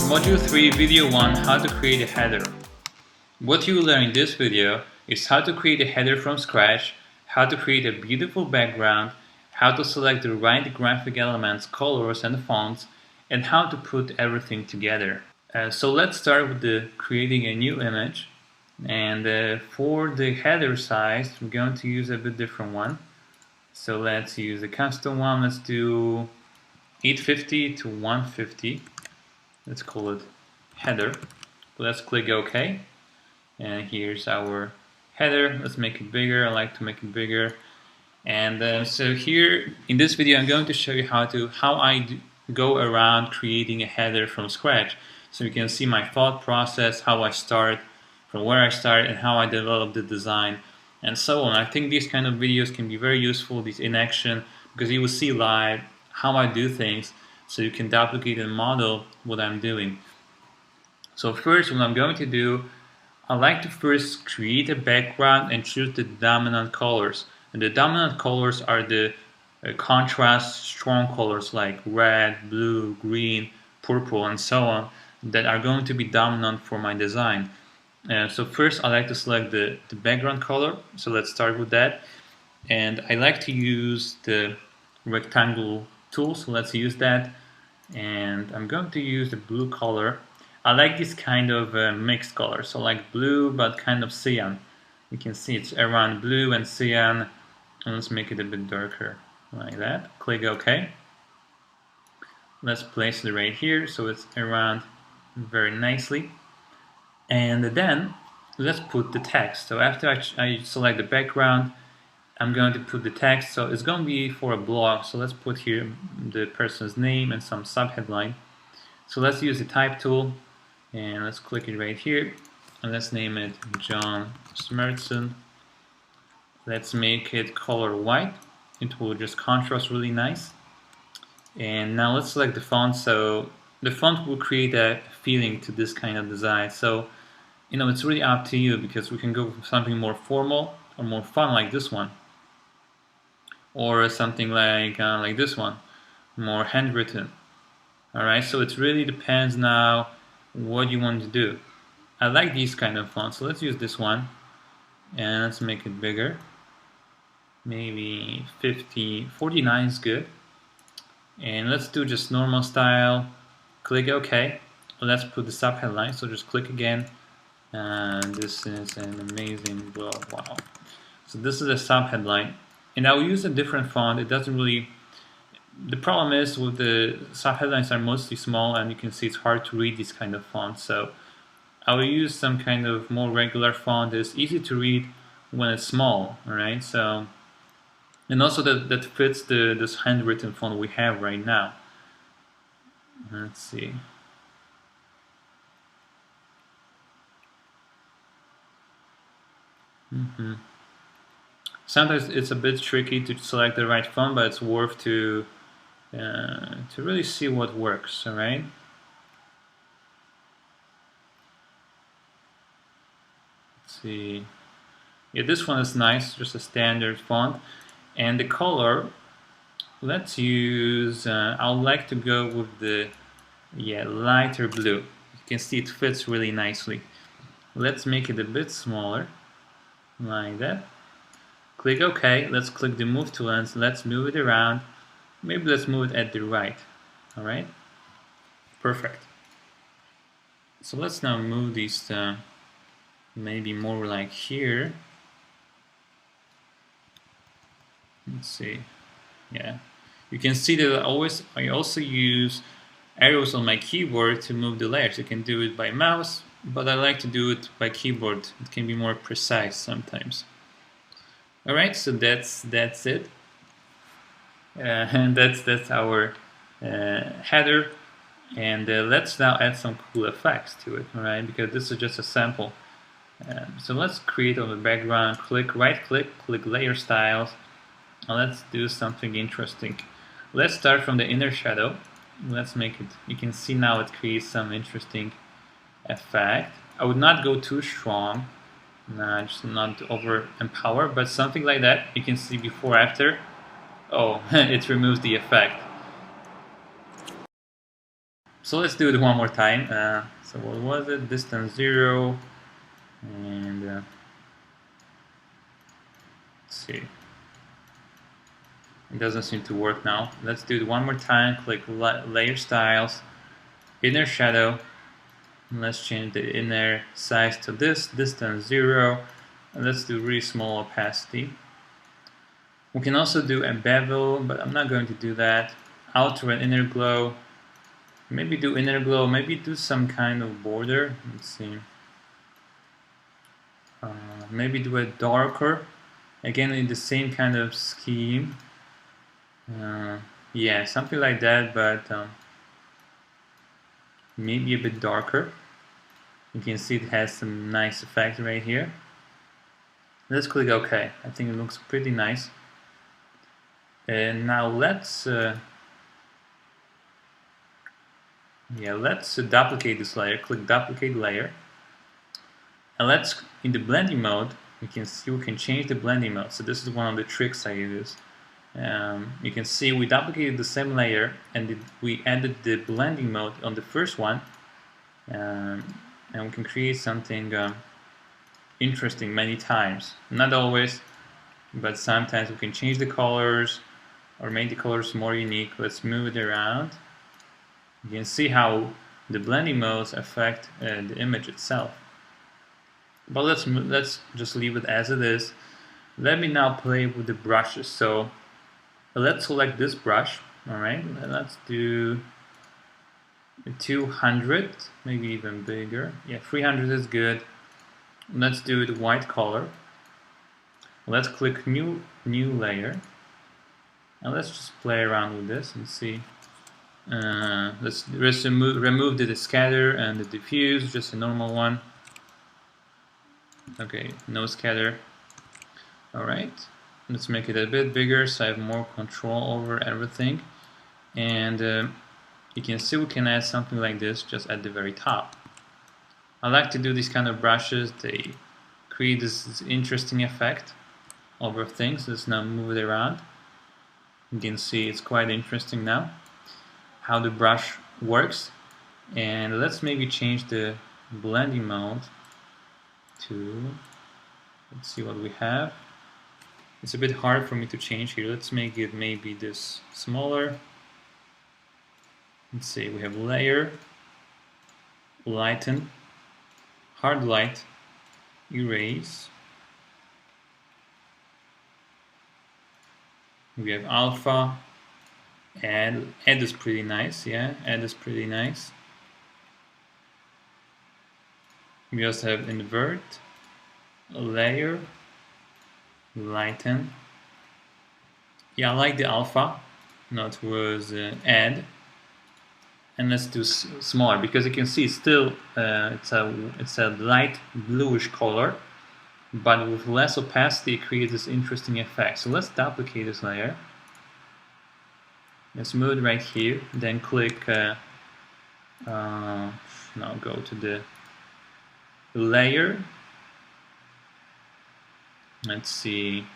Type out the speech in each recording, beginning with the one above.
Module 3 Video 1 How to create a header. What you will learn in this video is how to create a header from scratch, how to create a beautiful background, how to select the right graphic elements, colors and fonts, and how to put everything together. So let's start with creating a new image. And for the header size, we're going to use a bit different one. So let's use a custom one. Let's do 850 to 150. Let's call it header. Let's click OK. And here's our header. Let's make it bigger. I like to make it bigger. And so here in this video, I'm going to show you how I go around creating a header from scratch. So you can see my thought process, how I start, from where I start, and how I develop the design, and so on. I think these kind of videos can be very useful, these in action, because you will see live how I do things, so you can duplicate and model what I'm doing. So first, what I'm going to do, I like to first create a background and choose the dominant colors. And the dominant colors are the contrast strong colors like red, blue, green, purple, and so on, that are going to be dominant for my design. So first I like to select the background color, so let's start with that. And I like to use the rectangle tool, so let's use that. And I'm going to use the blue color. I like this kind of mixed color, so like blue but kind of cyan. You can see it's around blue and cyan, and let's make it a bit darker like that. Click OK. Let's place it right here so it's around very nicely. And then let's put the text. So after I select the background, I'm going to put the text. So it's going to be for a blog. So let's put here the person's name and some subheadline. So let's use the type tool and let's click it right here. And let's name it John Smertson. Let's make it color white. It will just contrast really nice. And now let's select the font. So the font will create a feeling to this kind of design. So it's really up to you, because we can go for something more formal or more fun like this one, or something like this one, more handwritten. Alright, so it really depends now what you want to do. I like these kind of fonts, so let's use this one and let's make it bigger. Maybe 49 is good. And let's do just normal style. Click OK. Let's put the subheadline, so just click again. And this is an amazing blog. Wow. So this is a subheadline, and I will use a different font. It doesn't really, the problem is with the subheadlines are mostly small, and you can see it's hard to read these kind of fonts. So I will use some kind of more regular font. It's easy to read when it's small. All right. So, and also that fits this handwritten font we have right now. Let's see. Sometimes it's a bit tricky to select the right font, but it's worth to really see what works. All right. Let's see. Yeah, this one is nice, just a standard font. And the color, let's use. I would like to go with the lighter blue. You can see it fits really nicely. Let's make it a bit smaller. Like that. Click OK. Let's click the move tool and let's move it around. Maybe let's move it at the right. Alright. Perfect. So let's now move these maybe more like here. Let's see. Yeah. You can see that I also use arrows on my keyboard to move the layers. You can do it by mouse, but I like to do it by keyboard. It can be more precise sometimes. Alright, so that's it. And that's our header. And let's now add some cool effects to it, alright, because this is just a sample. So let's create on the background, right click layer styles, and let's do something interesting. Let's start from the inner shadow. Let's make it, you can see now it creates some interesting effect. I would not go too strong, just not over empower, but something like that. You can see before after. Oh, it removes the effect. So let's do it one more time. So what was it? Distance 0, and let's see. It doesn't seem to work now. Let's do it one more time. Click Layer Styles, Inner Shadow. And let's change the inner size to this, distance 0. And let's do really small opacity. We can also do a bevel, but I'm not going to do that. Outer and inner glow. Maybe do inner glow, maybe do some kind of border. Let's see. Maybe do a darker. Again, in the same kind of scheme. Yeah, something like that, but maybe a bit darker. You can see it has some nice effect right here. Let's click OK. I think it looks pretty nice. And now let's duplicate this layer. Click Duplicate Layer, and let's, in the blending mode, you can see we can change the blending mode. So this is one of the tricks I use. You can see we duplicated the same layer, and we added the blending mode on the first one, and we can create something interesting many times. Not always, but sometimes we can change the colors or make the colors more unique. Let's move it around. You can see how the blending modes affect the image itself. But let's just leave it as it is. Let me now play with the brushes. So let's select this brush. All right, let's do 200, maybe even bigger. Yeah, 300 is good. Let's do the white color. Let's click new layer, and let's just play around with this and see. Let's remove the scatter and the diffuse, just a normal one. Okay, no scatter. Alright, let's make it a bit bigger so I have more control over everything. And you can see we can add something like this just at the very top. I like to do these kind of brushes. They create this interesting effect over things. Let's now move it around. You can see it's quite interesting now how the brush works. And let's maybe change the blending mode to, let's see what we have. It's a bit hard for me to change here. Let's make it maybe this smaller. Let's see, we have layer, lighten, hard light, erase. We have alpha. Add is pretty nice, yeah, add is pretty nice. We also have invert, layer, lighten. Yeah, I like the alpha. No, it was add. And let's do smaller, because you can see still it's a light bluish color, but with less opacity it creates this interesting effect. So let's duplicate this layer. Let's move it right here, then click, now go to the layer. Let's see.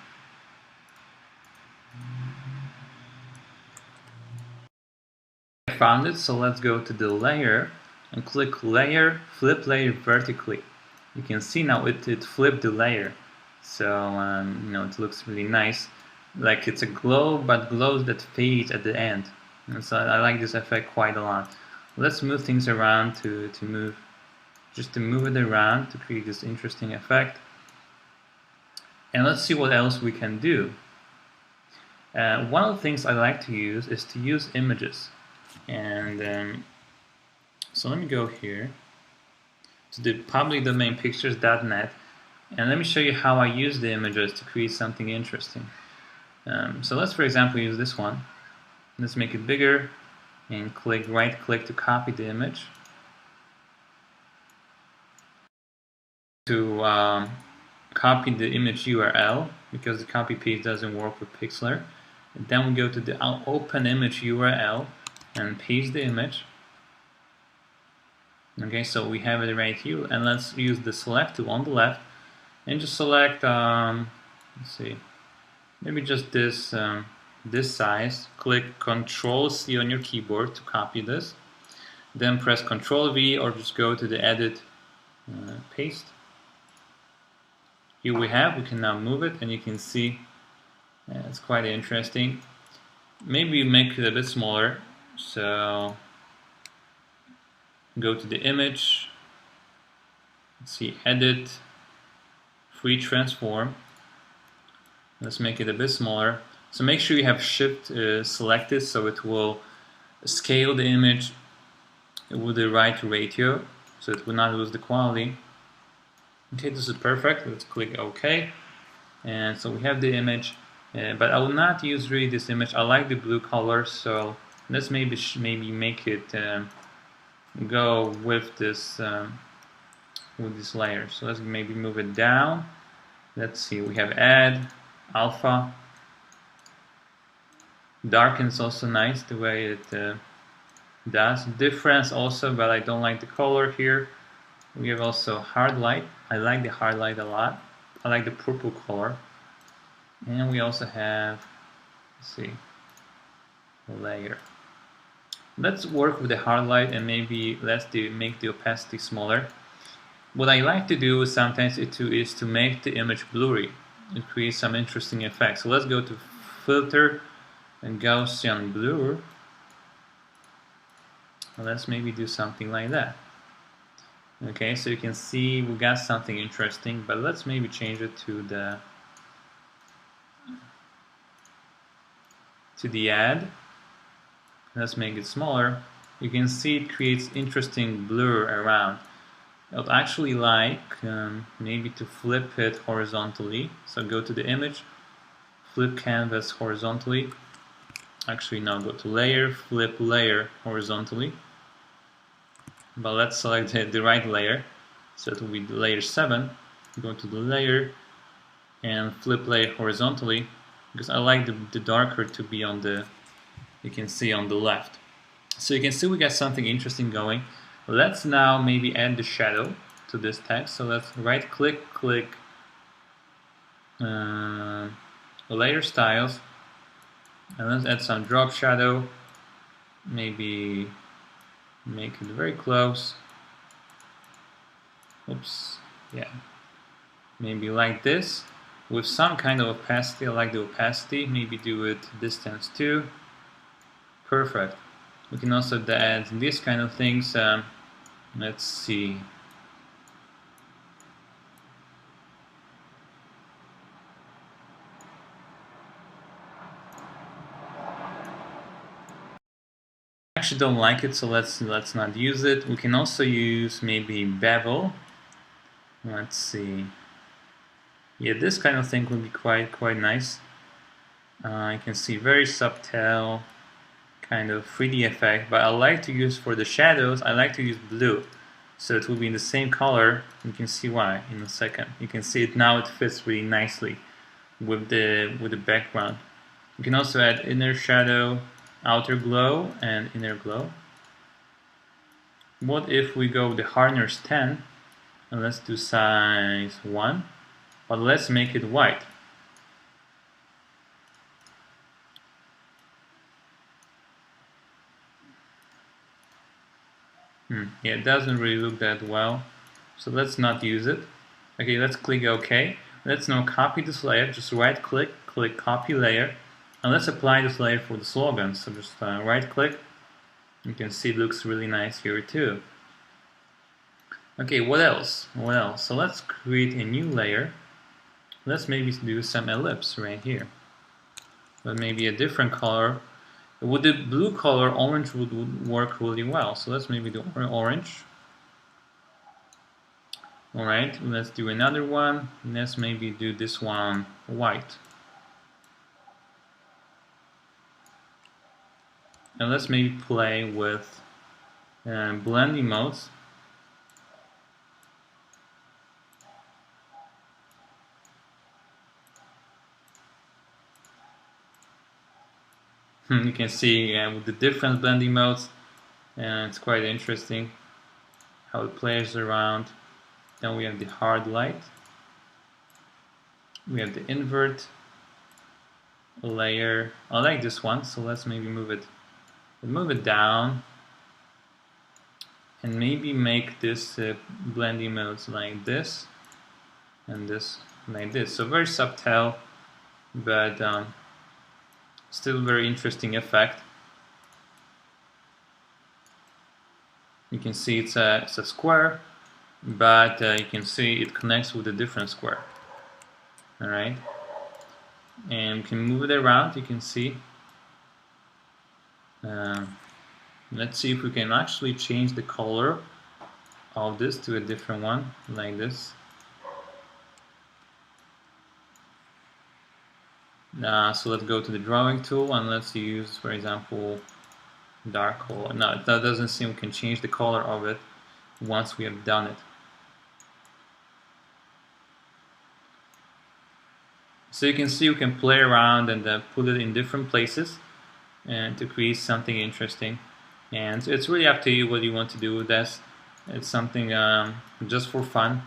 I found it, so let's go to the layer and click layer, flip layer vertically. You can see now it flipped the layer. So, it looks really nice. Like it's a glow, but glows that fades at the end. And so I like this effect quite a lot. Let's move things around to move it around to create this interesting effect. And let's see what else we can do. One of the things I like to use is to use images. And so let me go here to the public domain pictures.net, and let me show you how I use the images to create something interesting. So let's, for example, use this one. Let's make it bigger and right click to copy the image. To copy the image URL, because the copy paste doesn't work with PIXLR. And then we go to the open image URL and paste the image. Okay, so we have it right here, and let's use the select tool on the left and just select, let's see, maybe just this size. Click Ctrl C on your keyboard to copy this. then press Ctrl V or just go to the edit, paste. Here we can now move it, and you can see it's quite interesting. Maybe make it a bit smaller, so go to the image, let's see, edit, free transform. Let's make it a bit smaller. So make sure you have shift selected so it will scale the image with the right ratio so it will not lose the quality. Okay, this is perfect. Let's click OK. And so we have the image, but I will not use really this image. I like the blue color, so let's maybe make it go with this layer. So let's maybe move it down. Let's see, we have add, alpha, darken is also nice the way it does. Difference also, but I don't like the color here. We have also hard light. I like the hard light a lot. I like the purple color. And we also have, let's see, a layer. Let's work with the hard light and maybe let's make the opacity smaller. What I like to do sometimes is to make the image blurry. It creates some interesting effects. So let's go to filter and Gaussian blur. And let's maybe do something like that. Okay, so you can see we got something interesting, but let's maybe change it to the add. Let's make it smaller. You can see it creates interesting blur around. I'd actually like maybe to flip it horizontally. So go to the image, flip canvas horizontally. Actually now go to layer, flip layer horizontally. But let's select the right layer. So it will be layer 7. Go to the layer and flip layer horizontally because I like the darker to be on the, you can see on the left. So you can see we got something interesting going. Let's now maybe add the shadow to this text. So let's right click, layer styles, and let's add some drop shadow. Maybe make it very close. Oops, yeah. Maybe like this with some kind of opacity. I like the opacity. Maybe do it distance too. Perfect. We can also add these kind of things. Let's see. I actually don't like it, so let's not use it. We can also use maybe bevel. Let's see. Yeah, this kind of thing would be quite nice. You can see very subtle kind of 3D effect, but I like to use for the shadows, I like to use blue. So it will be in the same color. You can see why in a second. You can see it now, it fits really nicely with the background. You can also add inner shadow, outer glow, and inner glow. What if we go with the hardness 10 and let's do size 1, but let's make it white. Yeah, it doesn't really look that well, so let's not use it. Okay, let's click OK. Let's now copy this layer. Just right click, click copy layer, and let's apply this layer for the slogan. So just right click. You can see it looks really nice here too. Okay, what else? What else? So let's create a new layer. Let's maybe do some ellipse right here, but maybe a different color. With the blue color, orange would work really well. So let's maybe do orange. Alright, let's do another one. Let's maybe do this one white. And let's maybe play with blending modes. You can see with the different blending modes, and it's quite interesting how it plays around. Then we have the hard light. We have the invert layer. I like this one, so let's maybe move it down. and maybe make this blending modes like this and this like this. So very subtle, but still very interesting effect. You can see it's a square, but you can see it connects with a different square. Alright, and we can move it around. You can see. Let's see if we can actually change the color of this to a different one, like this. So let's go to the drawing tool and let's use, for example, dark color. No, that doesn't seem we can change the color of it once we have done it. So you can see we can play around and put it in different places and to create something interesting. And it's really up to you what you want to do with this. It's something just for fun,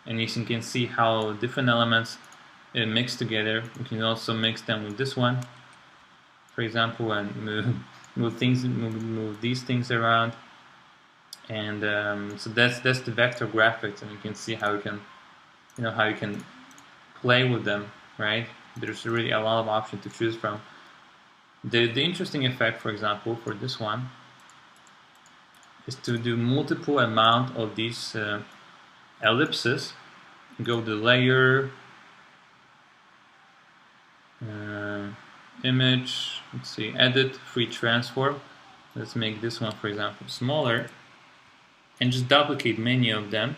and you can see how different elements mix together. You can also mix them with this one, for example, and move these things around. And so that's the vector graphics, and you can see how you can, how you can play with them, right? There's really a lot of options to choose from. The interesting effect, for example, for this one is to do multiple amount of these ellipses. Go to layer, image, let's see, edit, free transform. Let's make this one, for example, smaller, and just duplicate many of them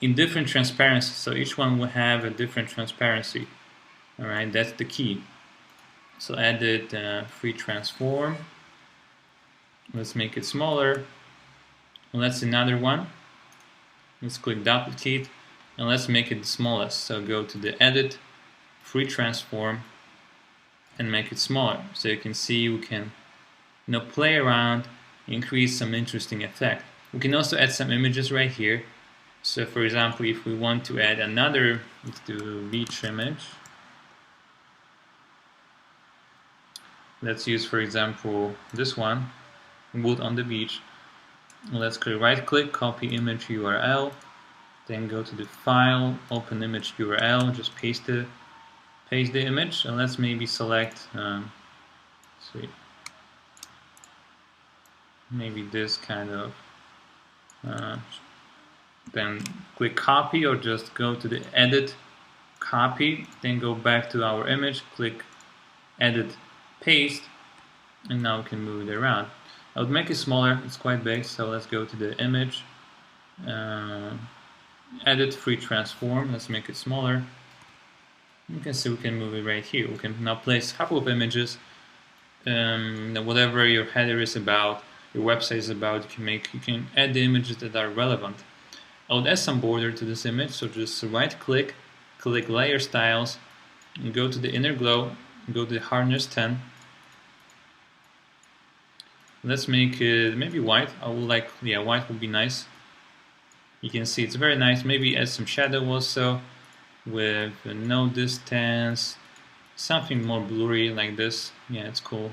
in different transparency. So each one will have a different transparency. All right, that's the key. So edit, free transform. Let's make it smaller. And let's another one. Let's click duplicate, and let's make it the smallest. So go to the edit, free transform, and make it smaller. So you can see we can play around, increase some interesting effect. We can also add some images right here. So for example, if we want to add another, let's do beach image. Let's use, for example, this one, wood on the beach. Let's right click, copy image URL, then go to the file, open image URL, just paste the image, and let's maybe select maybe this kind of, then click copy, or just go to the edit, copy, then go back to our image, click edit, paste, and now we can move it around. I would make it smaller, it's quite big, so let's go to the image, edit, free transform, let's make it smaller. You can see we can move it right here. We can now place a couple of images, whatever your header is about, your website is about, you can add the images that are relevant. I would add some border to this image, so just right click, click layer styles, and go to the inner glow, go to the hardness 10. Let's make it maybe white. I would like, yeah, white would be nice. You can see it's very nice. Maybe add some shadow also with no distance, something more blurry like this. Yeah, it's cool.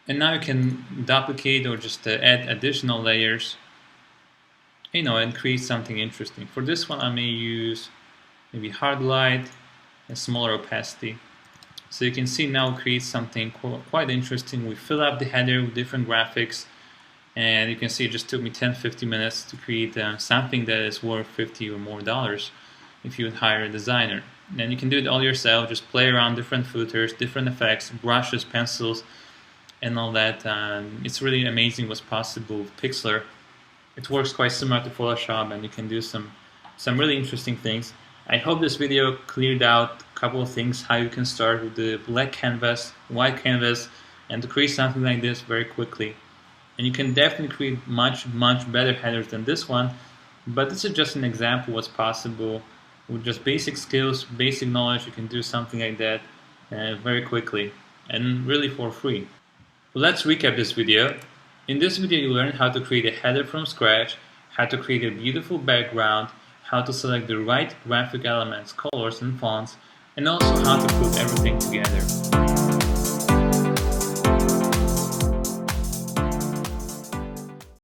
And now you can duplicate or just add additional layers, and create something interesting. For this one, I may use maybe hard light and smaller opacity. So you can see now create something quite interesting. We fill up the header with different graphics, and you can see it just took me 10-15 minutes to create something that is worth $50 or more if you would hire a designer. And you can do it all yourself, just play around different filters, different effects, brushes, pencils, and all that. It's really amazing what's possible with PIXLR. It works quite similar to Photoshop, and you can do some really interesting things. I hope this video cleared out a couple of things, how you can start with the black canvas, white canvas, and to create something like this very quickly. And you can definitely create much better headers than this one, but this is just an example of what's possible. With just basic skills, basic knowledge, you can do something like that very quickly, and really for free. Let's recap this video. In this video you learned how to create a header from scratch, how to create a beautiful background, how to select the right graphic elements, colors and fonts, and also how to put everything together.